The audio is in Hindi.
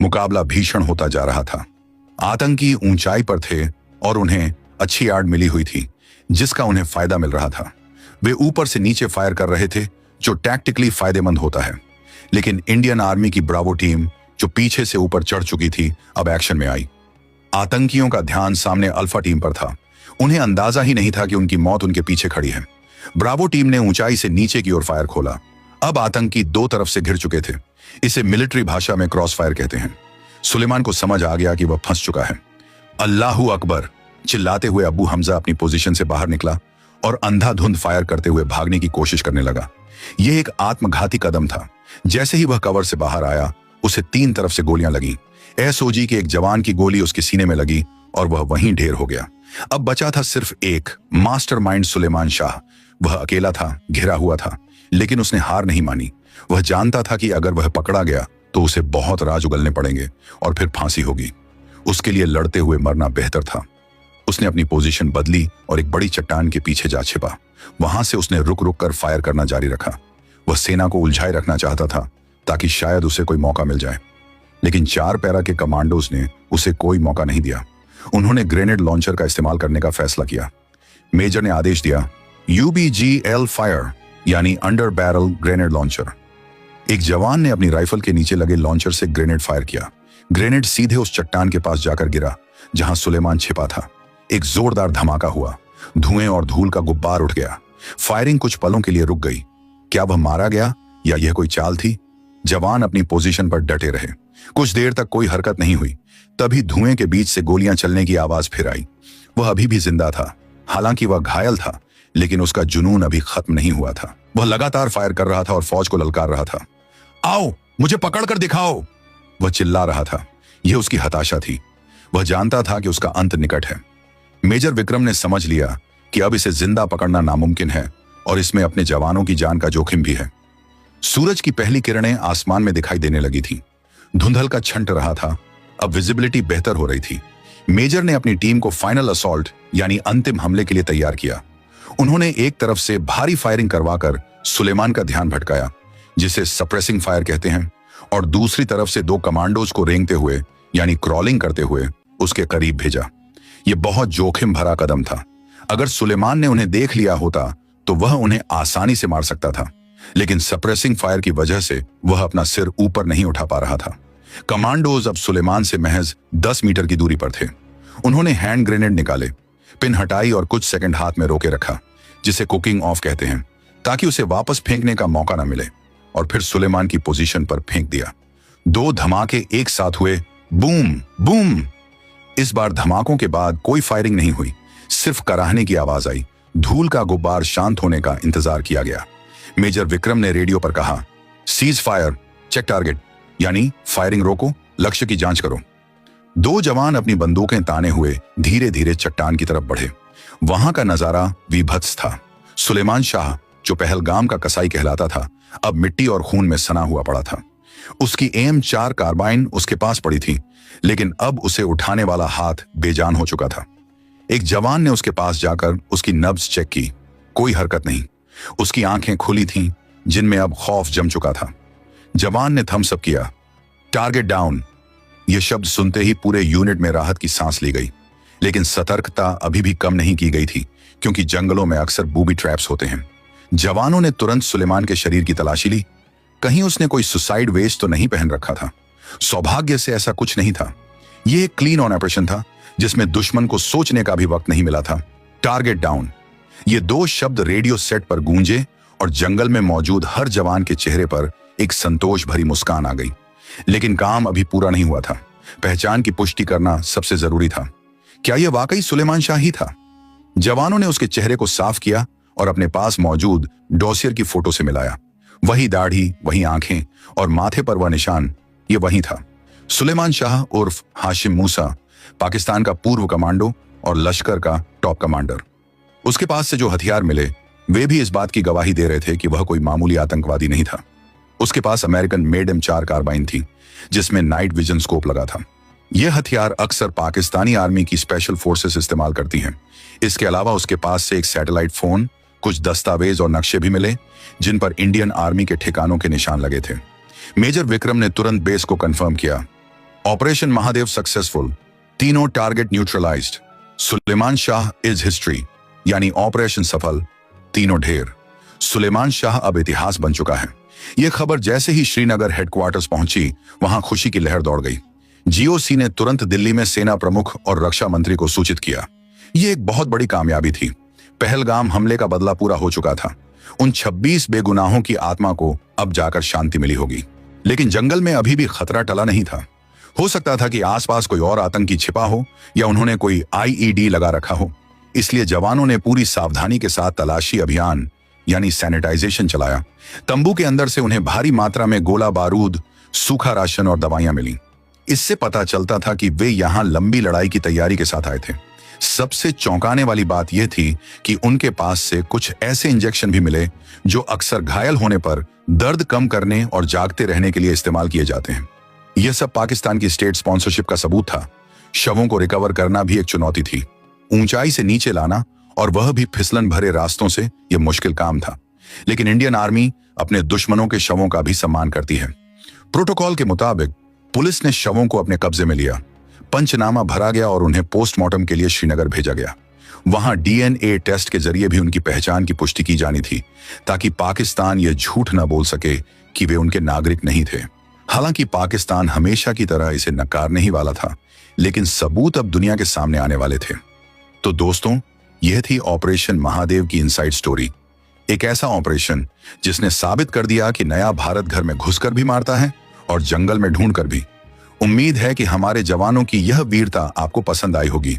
मुकाबला भीषण होता जा रहा था। आतंकी ऊंचाई पर थे और उन्हें अच्छी यार्ड मिली हुई थी, जिसका उन्हें फायदा मिल रहा था। वे ऊपर से नीचे फायर कर रहे थे, जो टैक्टिकली फायदेमंद होता है। लेकिन इंडियन आर्मी की ब्रावो टीम, जो पीछे से ऊपर चढ़ चुकी थी, अब एक्शन में आई। आतंकियों का ध्यान सामने अल्फा टीम पर था। उन्हें अंदाजा ही नहीं था कि उनकी मौत उनके पीछे खड़ी है। ब्रावो टीम ने ऊंचाई से नीचे की ओर फायर खोला। अब आतंकी दो तरफ से घिर चुके थे। इसे मिलिट्री भाषा में क्रॉस फायर कहते हैं। सुलेमान को समझ आ गया कि वह फंस चुका है। अल्लाहू अकबर चिल्लाते हुए अबू हमजा अपनी पोजीशन से बाहर निकला और अंधाधुंध फायर करते हुए भागने की कोशिश करने लगा। यह एक आत्मघाती कदम था। जैसे ही वह कवर से बाहर आया, उसे 3 तरफ से गोलियां लगी। एसओजी के एक जवान की गोली उसके सीने में लगी और वह वहीं ढेर हो गया। अब बचा था सिर्फ एक मास्टरमाइंड, सुलेमान शाह। वह अकेला था, घिरा हुआ था, लेकिन उसने हार नहीं मानी। वह जानता था कि अगर वह पकड़ा गया तो उसे बहुत राज उगलने पड़ेंगे और फिर फांसी होगी। उसके लिए लड़ते हुए मरना बेहतर था। उसने अपनी पोजीशन बदली और एक बड़ी चट्टान के पीछे जा छिपा। वहां से उसने रुक रुक कर फायर करना जारी रखा। वह सेना को उलझाए रखना चाहता था ताकि शायद उसे कोई मौका मिल जाए, लेकिन 4 पैरा के कमांडोज ने उसे कोई मौका नहीं दिया। उन्होंने ग्रेनेड लॉन्चर का इस्तेमाल करने का फैसला किया। मेजर ने आदेश दिया, UBGL फायर, यानी अंडर बैरल ग्रेनेड लॉन्चर। एक जवान ने अपनी राइफल के नीचे लगे लॉन्चर से ग्रेनेड फायर किया। ग्रेनेड सीधे उस चट्टान के पास जाकर गिरा जहां सुलेमान छिपा था। एक जोरदार धमाका हुआ। धुएं और धूल का गुब्बार उठ गया। फायरिंग कुछ पलों के लिए रुक गई। क्या वह मारा गया या यह कोई चाल थी? जवान अपनी पोजीशन पर डटे रहे। कुछ देर तक कोई हरकत नहीं हुई। तभी धुएं के बीच से गोलियां चलने की आवाज फिर आई। वह अभी भी जिंदा था। हालांकि वह घायल था, लेकिन उसका जुनून अभी खत्म नहीं हुआ था। वह लगातार फायर कर रहा था और फौज को ललकार रहा था। आओ, मुझे पकड़कर दिखाओ, वह चिल्ला रहा था। यह उसकी हताशा थी। वह जानता था कि उसका अंत निकट है। मेजर विक्रम ने समझ लिया कि अब इसे जिंदा पकड़ना नामुमकिन है और इसमें अपने जवानों की जान का जोखिम भी है। सूरज की पहली किरणें आसमान में दिखाई देने लगी थी। धुंधल का छंट रहा था। अब विजिबिलिटी बेहतर हो रही थी। मेजर ने अपनी टीम को फाइनल असॉल्ट यानी अंतिम हमले के लिए तैयार किया। उन्होंने एक तरफ से भारी फायरिंग करवाकर सुलेमान का ध्यान भटकाया, जिसे सप्रेसिंग फायर कहते हैं, और दूसरी तरफ से 2 कमांडोज को रेंगते हुए यानी क्रॉलिंग करते हुए उसके करीब भेजा। यह बहुत जोखिम भरा कदम था। अगर सुलेमान ने उन्हें देख लिया होता तो वह उन्हें आसानी से मार सकता था, लेकिन सप्रेसिंग फायर की वजह से वह अपना सिर ऊपर नहीं उठा पा रहा था। कमांडोज अब सुलेमान से महज 10 मीटर की दूरी पर थे। उन्होंने हैंड ग्रेनेड निकाले, पिन हटाई और कुछ सेकंड हाथ में रोके रखा, जिसे कुकिंग ऑफ कहते हैं, ताकि उसे वापस फेंकने का मौका न मिले, और फिर सुलेमान की पोजीशन पर फेंक दिया। 2 धमाके एक साथ हुए, बूम बूम। इस बार धमाकों के बाद कोई फायरिंग नहीं हुई, सिर्फ कराहने की आवाज आई। धूल का गुब्बार शांत होने का इंतजार किया गया। मेजर विक्रम ने रेडियो पर कहा, सीज फायर, चेक टारगेट, यानी फायरिंग रोको, लक्ष्य की जांच करो। 2 जवान अपनी बंदूकें ताने हुए धीरे धीरे चट्टान की तरफ बढ़े। वहां का नजारा विभत्स था। सुलेमान शाह, जो पहलगाम का कसाई कहलाता था, अब मिट्टी और खून में सना हुआ पड़ा था। उसकी AM4 कार्बाइन उसके पास पड़ी थी, लेकिन अब उसे उठाने वाला हाथ बेजान हो चुका था। एक जवान ने उसके पास जाकर उसकी नब्ज चेक की। कोई हरकत नहीं। उसकी आंखें खुली थीं, जिनमें अब खौफ जम चुका था। जवान ने थम्स अप किया। Target down. यह शब्द सुनते ही पूरे यूनिट में राहत की सांस ली गई, लेकिन सतर्कता अभी भी कम नहीं की गई थी, क्योंकि जंगलों में अक्सर बूबी ट्रैप्स होते हैं। जवानों ने तुरंत सुलेमान के शरीर की तलाशी ली। कहीं उसने कोई सुसाइड वेस्ट तो नहीं पहन रखा था। सौभाग्य से ऐसा कुछ नहीं था। यह एक क्लीन ऑन ऑपरेशन था, जिसमें दुश्मन को सोचने का भी वक्त नहीं मिला था। Target down. ये 2 शब्द रेडियो सेट पर गूंजे और जंगल में मौजूद हर जवान के चेहरे पर एक संतोष भरी मुस्कान आ गई। लेकिन काम अभी पूरा नहीं हुआ था। पहचान की पुष्टि करना सबसे जरूरी था। क्या यह वाकई सुलेमान शाह ही था? जवानों ने उसके चेहरे को साफ किया और अपने पास मौजूद डॉसियर की फोटो से मिलाया। वही दाढ़ी, वही आंखें और माथे पर वह निशान, ये वही था। सुलेमान शाह उर्फ हाशिम मूसा, पाकिस्तान का पूर्व कमांडो और लश्कर का टॉप कमांडर। उसके पास से जो हथियार मिले, वे भी इस बात की गवाही दे रहे थे कि वह कोई मामूली आतंकवादी नहीं था। उसके पास अमेरिकन मेड M4 कार्बाइन थी, जिसमें नाइट विजन स्कोप लगा था। यह हथियार अक्सर पाकिस्तानी आर्मी की स्पेशल फोर्सेस इस्तेमाल करती हैं। इसके अलावा उसके पास से एक सैटेलाइट फोन, कुछ दस्तावेज और नक्शे भी मिले, जिन पर इंडियन आर्मी के ठिकानों के निशान लगे थे। मेजर विक्रम ने तुरंत बेस को कंफर्म किया। ऑपरेशन महादेव सक्सेसफुल, तीनों target neutralized, Suleman Shah is history, यानी ऑपरेशन सफल, तीनों ढेर। सुलेमान शाह अब इतिहास बन चुका है। यह खबर जैसे ही श्रीनगर हेडक्वार्टर्स पहुंची, वहां खुशी की लहर दौड़ गई। जीओसी ने तुरंत दिल्ली में सेना प्रमुख और रक्षा मंत्री को सूचित किया। यह एक बहुत बड़ी कामयाबी थी। पहलगाम हमले का बदला पूरा हो चुका था। उन 26 बेगुनाहों की आत्मा को अब जाकर शांति मिली होगी। लेकिन जंगल में अभी भी खतरा टला नहीं था। हो सकता था कि आसपास कोई और आतंकी छिपा हो या उन्होंने कोई आईईडी लगा रखा हो। इसलिए जवानों ने पूरी सावधानी के साथ तलाशी अभियान यानी सैनिटाइजेशन चलाया। तंबू के अंदर से उन्हें भारी मात्रा में गोला बारूद, सूखा राशन और दवाइयां मिली। इससे पता चलता था कि वे यहां लंबी लड़ाई की तैयारी के साथ आए थे। सबसे चौंकाने वाली बात यह थी कि उनके पास से कुछ ऐसे इंजेक्शन भी मिले जो अक्सर घायल होने पर दर्द कम करने और जागते रहने के लिए इस्तेमाल किए जाते हैं। यह सब पाकिस्तान की स्टेट स्पॉन्सरशिप का सबूत था। शवों को रिकवर करना भी एक चुनौती थी। ऊंचाई से नीचे लाना, और वह भी फिसलन भरे रास्तों से, यह मुश्किल काम था। लेकिन इंडियन आर्मी अपने दुश्मनों के शवों का भी सम्मान करती है। प्रोटोकॉल के मुताबिक पुलिस ने शवों को अपने कब्जे में लिया। पंचनामा भरा गया और उन्हें पोस्टमार्टम के लिए श्रीनगर भेजा गया। वहां डीएनए टेस्ट के जरिए भी उनकी पहचान की पुष्टि की जानी थी, ताकि पाकिस्तान यह झूठ न बोल सके कि वे उनके नागरिक नहीं थे। हालांकि पाकिस्तान हमेशा की तरह इसे नकारने ही वाला था, लेकिन सबूत अब दुनिया के सामने आने वाले थे। तो दोस्तों, यह थी ऑपरेशन महादेव की इनसाइड स्टोरी। एक ऐसा ऑपरेशन जिसने साबित कर दिया कि नया भारत घर में घुसकर भी मारता है और जंगल में ढूंढकर भी। उम्मीद है कि हमारे जवानों की यह वीरता आपको पसंद आई होगी।